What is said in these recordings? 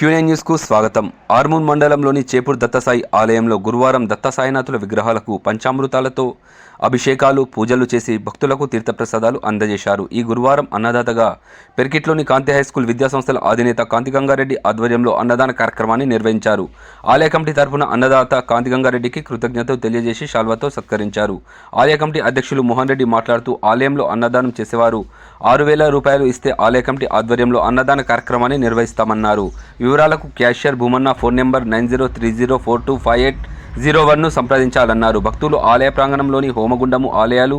QN న్యూస్కు స్వాగతం. ఆర్మూర్ మండలంలోని చేపూర్ దత్తసాయి ఆలయంలో గురువారం దత్తసాయినాథుల విగ్రహాలకు పంచామృతాలతో అభిషేకాలు, పూజలు చేసి భక్తులకు తీర్థప్రసాదాలు అందజేశారు. ఈ గురువారం అన్నదాతగా పెర్కిట్లోని కాంతి హైస్కూల్ విద్యాసంస్థల అధినేత కాంతిగంగారెడ్డి ఆధ్వర్యంలో అన్నదాన కార్యక్రమాన్ని నిర్వహించారు. ఆలయ కమిటీ తరఫున అన్నదాత కాంతిగంగారెడ్డికి కృతజ్ఞతలు తెలియజేసి శాల్వాతో సత్కరించారు. ఆలయ కమిటీ అధ్యక్షులు మోహన్ రెడ్డి మాట్లాడుతూ ఆలయంలో అన్నదానం చేసేవారు 6,000 రూపాయలు ఇస్తే ఆలయ కమిటీ ఆధ్వర్యంలో అన్నదాన కార్యక్రమాన్ని నిర్వహిస్తామన్నారు. వివరాలకు క్యాషియర్ భూమన్న ఫోన్ నెంబర్ 9030425801ను సంప్రదించాలన్నారు. భక్తులు ఆలయ ప్రాంగణంలోని హోమగుండము, ఆలయాలు,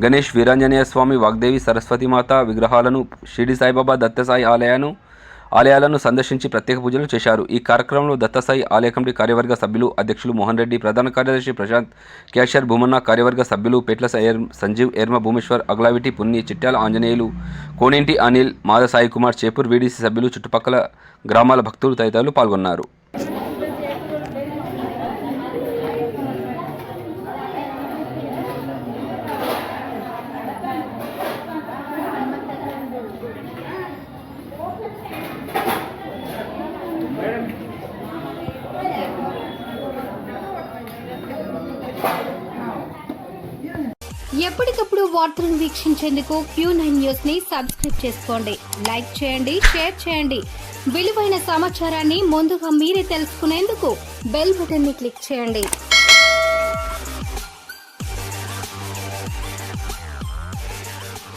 గణేష్, వీరాంజనేయ స్వామి, వాగ్దేవి, సరస్వతీమాత విగ్రహాలను, షిరిడి సాయిబాబా దత్తసాయి ఆలయాలను సందర్శించి ప్రత్యేక పూజలు చేశారు. ఈ కార్యక్రమంలో దత్తసాయి ఆలయ కమిటీ కార్యవర్గ సభ్యులు అధ్యక్షులు మోహన్ రెడ్డి, ప్రధాన కార్యదర్శి ప్రశాంత్, క్యాషియర్ భూమన్న, కార్యవర్గ సభ్యులు పెట్ల సంజీవ్, ఎర్మ భూమేశ్వర్, అగ్లావిటి పున్ని, చిట్యాల ఆంజనేయులు, కోనేంటి అనిల్, మాద సాయి కుమార్, చేపూర్ వీడీసీ సభ్యులు, చుట్టుపక్కల గ్రామాల భక్తులు తదితరులు పాల్గొన్నారు. ఎప్పటికప్పుడు వార్తలను వీక్షించేందుకు Q9 న్యూస్ ని సబ్స్క్రైబ్ చేసుకోండి, లైక్ చేయండి, షేర్ చేయండి. విలువైన సమాచారాన్ని ముందుగా మీరే తెలుసుకునేందుకు బెల్ బటన్ ని క్లిక్ చేయండి.